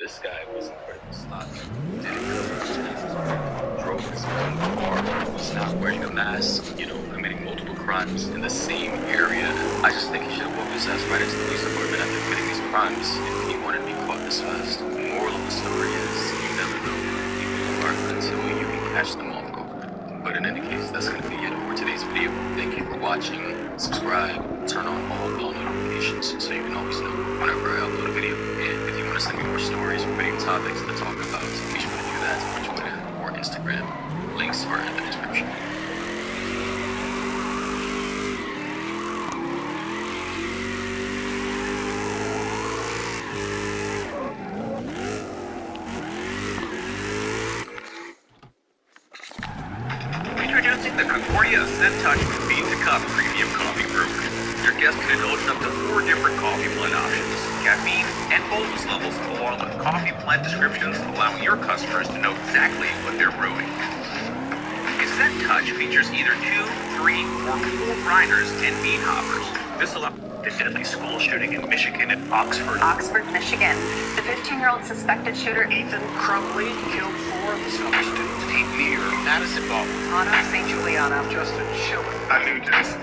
This guy was incredibly sloppy, didn't cover his chances already, drove his own car, was not wearing a mask, committing multiple crimes in the same area. I just think he should have walked his ass right into the police department after committing these crimes if he wanted to be caught this fast. The moral of the story is you never know who people are until you can catch them off guard. But in any case, that's going to be it for today's video. Thank you for watching. Subscribe, turn on all bell notifications so you can always know whenever I upload a video. And if you want to send me more stories or video topics to talk about, be sure to do that on Twitter or Instagram. Links are in the description. Introducing the Concordia Ascent Touch with Bean to Cup Premium Coffee Brewer. Your guests can indulge in up to 4 different coffee blend options, caffeine and boldness levels, along with coffee blend descriptions, allowing your customers to know exactly what they're brewing. Ascent Touch features either 2, 3, or 4 grinders and bean hoppers. This allows the deadly school shooting in Michigan and Oxford, Michigan. The 15-year-old suspected shooter Ethan Crumley killed 4 of his fellow students. Near Madison Ball, Anna St. Juliana, Justin Schiller. I knew this.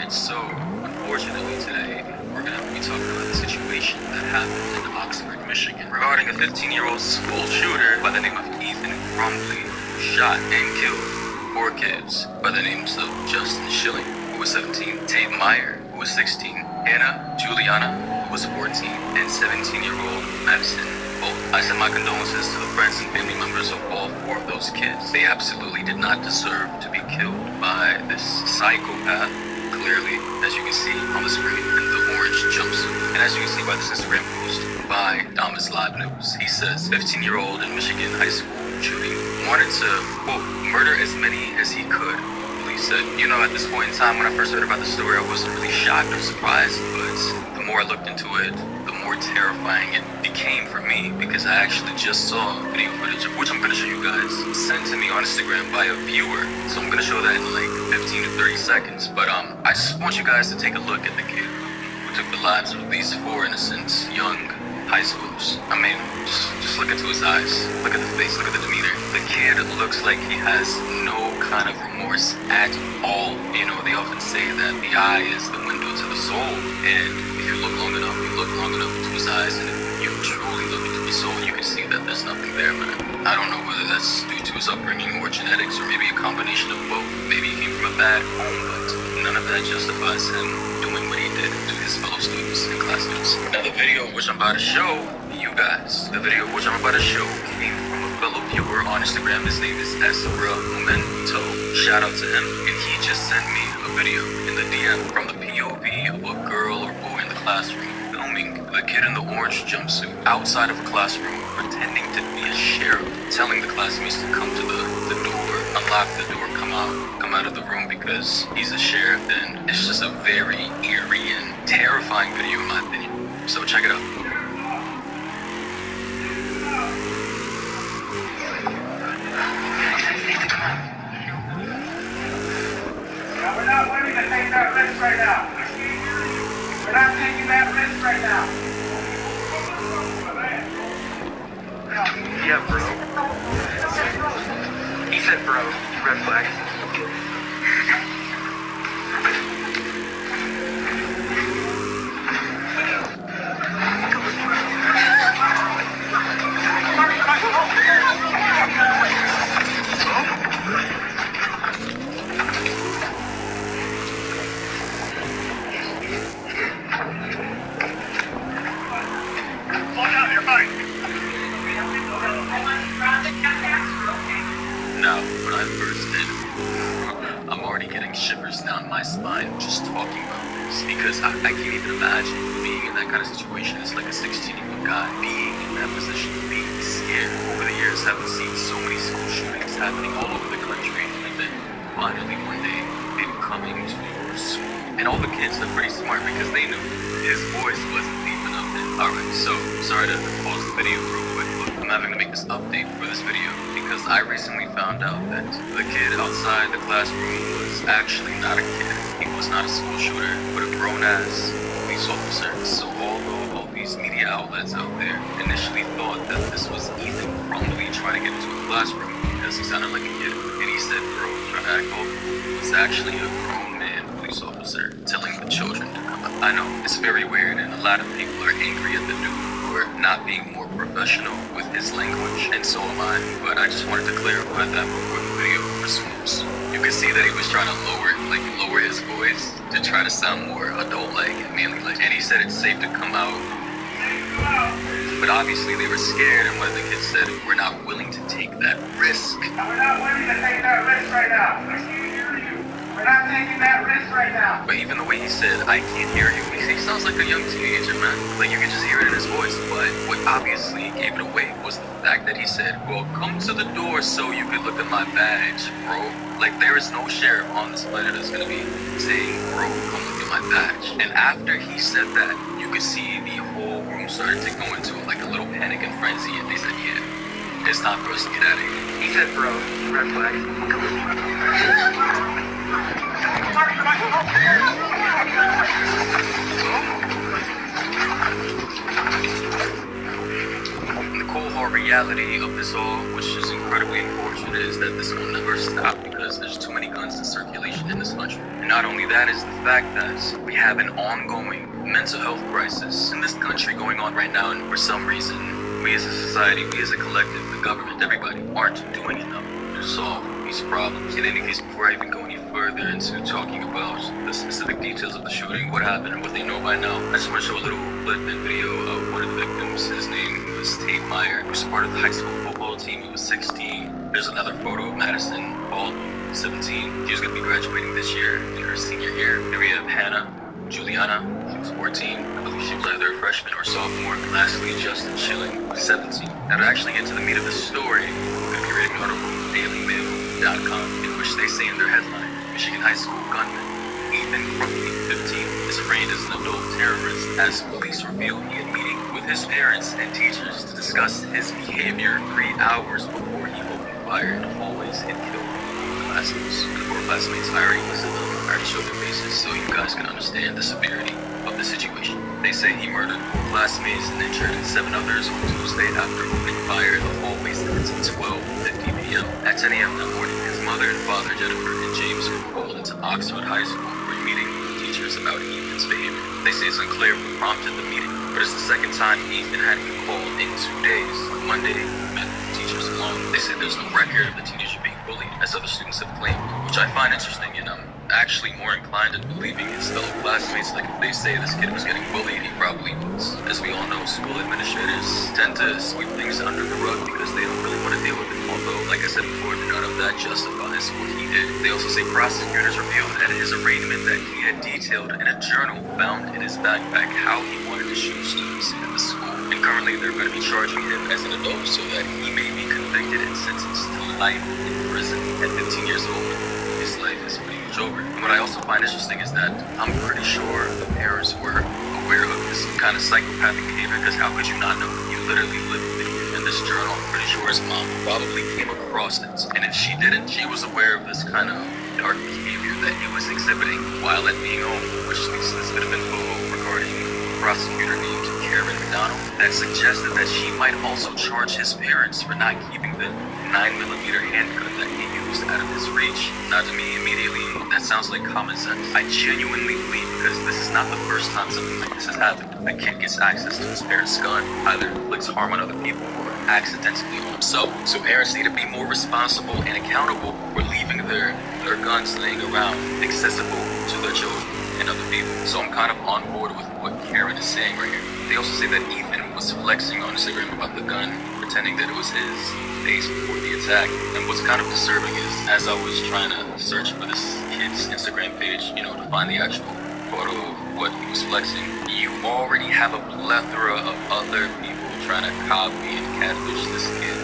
So, unfortunately today, we're going to be talking about the situation that happened in Oxford, Michigan, regarding a 15-year-old school shooter by the name of Ethan Crumley, who shot and killed 4 kids by the names of Justin Schilling, who was 17, Tate Meyer, who was 16, Anna Juliana, who was 14, and 17-year-old Madison Bolt. I send my condolences to the friends and family members of all 4 of those kids. They absolutely did not deserve to be killed by this psychopath. Clearly, as you can see on the screen, in the orange jumpsuit. And as you can see by this Instagram post by Damas Live News, he says 15-year-old in Michigan high school shooting wanted to, quote, murder as many as he could. Police said, at this point in time when I first heard about the story, I wasn't really shocked or surprised, but the more I looked into it, the more terrifying it became for me, because I actually just saw video footage of which I'm going to show you guys, sent to me on Instagram by a viewer. So I'm going to show that in like 15 to 30 seconds. But I just want you guys to take a look at the kid who took the lives of these 4 innocent young high schoolers. I mean, just look into his eyes, look at the face, look at the demeanor. The kid looks like he has no kind of remorse at all. They often say that the eye is the window to the soul, and if you look long enough into his eyes, and if you truly look into his soul, you can see that there's nothing there, man. I don't know whether that's due to his upbringing or genetics, or maybe a combination of both. Maybe he came from a bad home, but none of that justifies him doing what he did to his fellow students and classmates. Now, the video which I'm about to show you guys, came from a fellow viewer on Instagram. His name is Ezra Memento. Shout out to him, and he just sent me a video in the DM from the POV of a girl or boy in the classroom filming the kid in the orange jumpsuit outside of a classroom, pretending to be a sheriff, telling the classmates to come to the door, unlock the door, come out of the room because he's a sheriff. And it's just a very eerie and terrifying video in my opinion. So check it out. We're not willing to take that risk right now. We're not taking that risk right now. Yeah, bro. He said bro. Red flag. Now, when I first did, I'm already getting shivers down my spine just talking about this, because I can't even imagine being in that kind of situation as like a 16-year-old guy, being in that position, being scared. Over the years, I've seen so many school shootings happening all over the country, and finally one day him coming to school. And all the kids are pretty smart because they knew his voice wasn't deep enough. Alright, so sorry to pause the video real quick, but I'm having to make this update for this video because I recently found out that the kid outside the classroom was actually not a kid. He was not a school shooter, but a grown-ass police officer. So although all these media outlets out there initially thought that this was Ethan Crumbley trying to get into a classroom because he sounded like a kid, and he said, bro, trying to act old, it was actually a grown man police officer telling the children to come out. I know, it's very weird, and a lot of people are angry at the dude for not being more professional with his language, and so am I, but I just wanted to clarify that before the video resumes. You can see that he was trying to lower his voice to try to sound more adult-like and manly-like, and he said it's safe to come out. But obviously they were scared, and one of the kids said, we're not willing to take that risk. We're not willing to take that risk right now. I can't hear you. We're not taking that risk right now. But even the way he said, I can't hear you, he sounds like a young teenager, man. Like, you can just hear it in his voice. But what obviously gave it away was the fact that he said, well, come to the door so you could look at my badge, bro. Like, there is no sheriff on this planet that's gonna be saying, bro, come look at my badge. And after he said that, you could see the whole room started to go into like a little panic and frenzy, and they said, yeah, it's time for us to get out of here. He said, bro, red flag. And the cold hard reality of this all, which is incredibly unfortunate, is that this will never stop because there's too many guns in circulation in this country. And not only that is the fact that we have an ongoing mental health crisis in this country going on right now, and for some reason, we as a society, we as a collective, the government, everybody aren't doing enough to solve these problems. In any case, before I even go any further into talking about the specific details of the shooting, what happened, and what they know by now, I just want to show a little clip and video of one of the victims. His name was Tate Meyer. He was part of the high school football team. He was 16. There's another photo of Madison Hall, 17. She was going to be graduating this year in her senior year. Here we have Hannah Juliana. She was 14. I believe she was either a freshman or sophomore. And lastly, Justin Schilling, 17. Now to actually get to the meat of the story, we're going to be reading an article from DailyMail.com, in which they say in their headline, Michigan high school gunman Ethan Crumbley, 15, is arraigned as an adult terrorist, as police reveal he had meeting with his parents and teachers to discuss his behavior 3 hours before he opened fire in the hallways and killed classmates. And the 4 classmates, I already listed them. I already showed their faces so you guys can understand the severity of the situation. They say he murdered 4 classmates and injured 7 others on Tuesday after opening fire in the hallways at 12:50 p.m. At 10 a.m. that morning, his mother and father, Jennifer and James, were called into Oxford High School for a meeting with teachers about Ethan's behavior. They say it's unclear what prompted the meeting, but it's the second time Ethan had been called in 2 days. On Monday, he met with teachers alone. They say there's no record of the teenager being bullied, as other students have claimed, which I find interesting, and I'm actually more inclined to believing his fellow classmates. Like, if they say this kid was getting bullied, he probably was. As we all know, school administrators tend to sweep things under the rug because they don't really want to deal with it. Although, like I said before, none of that justifies what he did. They also say prosecutors revealed at his arraignment that he had detailed in a journal found in his backpack how he wanted to shoot students at the school. And currently, they're going to be charging him as an adult so that he may be convicted and sentenced to life in prison. At 15 years old, his life is pretty much over. And what I also find interesting is that I'm pretty sure the parents were aware of this kind of psychopathic behavior, because how could you not know? You literally lived in this journal. I'm pretty sure his mom probably came across it. And if she didn't, she was aware of this kind of dark behavior that he was exhibiting while at being home, which leads to this bit of info regarding a prosecutor named Karen McDonald that suggested that she might also charge his parents for not keeping the 9mm handgun that he used out of his reach. Now, to me, immediately, that sounds like common sense. I genuinely believe, because this is not the first time something like this has happened, a kid gets access to his parents' gun, either inflicts harm on other people or accidentally on himself. So parents need to be more responsible and accountable for leaving their guns laying around, accessible to their children and other people. So I'm kind of on board with what Karen is saying right here. They also say that Ethan was flexing on Instagram about the gun, pretending that it was his days before the attack. And what's kind of disturbing is, as I was trying to search for this kid's Instagram page, to find the actual photo of what he was flexing, you already have a plethora of other people trying to copy and catfish this kid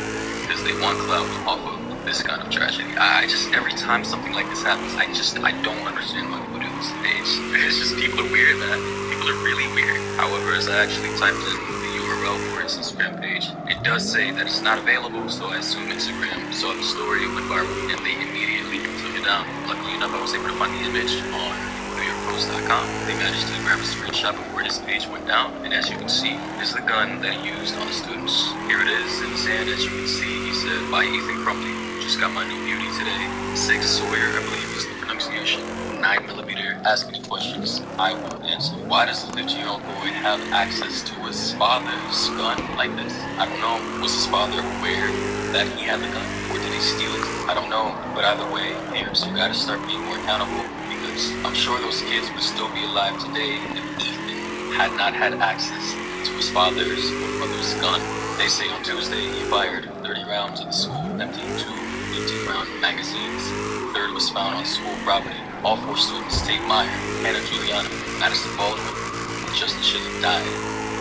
because they want clout off of this kind of tragedy. I just, every time something like this happens, I don't understand why people do this page. It's just, people are weird, man. People are really weird. However, as I actually typed in the URL for his Instagram page, it does say that it's not available, so I assume Instagram saw the story, went viral, and they immediately took it down. Luckily enough, I was able to find the image on NewYorkPost.com. They managed to grab a screenshot before his page went down, and as you can see, this is the gun that he used on the students. Here it is in his hand. As you can see, he said, "By Ethan Crumley. Just got my new beauty today. 6 Sawyer, I believe is the pronunciation. 9mm. Ask any questions. I will answer." Why does a 15-year-old boy have access to his father's gun like this? I don't know. Was his father aware that he had the gun, or did he steal it? I don't know. But either way, parents, you gotta start being more accountable, because I'm sure those kids would still be alive today if Ethan had not had access to his father's or brother's gun. They say on Tuesday he fired 30 rounds at the school, emptying 2 18-round magazines. The third was found on school property. All 4 students, Tate Meyer, Hannah Juliana, Madison Baldwin, and Justin Chilling, died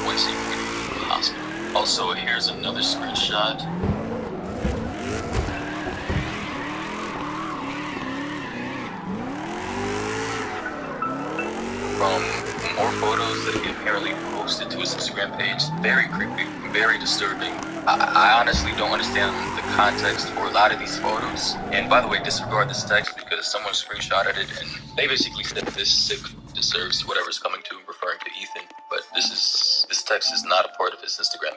Wednesday morning in the hospital. Also, here's another screenshot. From more photos that he apparently posted to his Instagram page. Very creepy, very disturbing. I honestly don't understand the context for a lot of these photos. And by the way, disregard this text because someone screenshotted it and they basically said this sick deserves whatever's coming to, referring to Ethan. But this text is not a part of his Instagram page.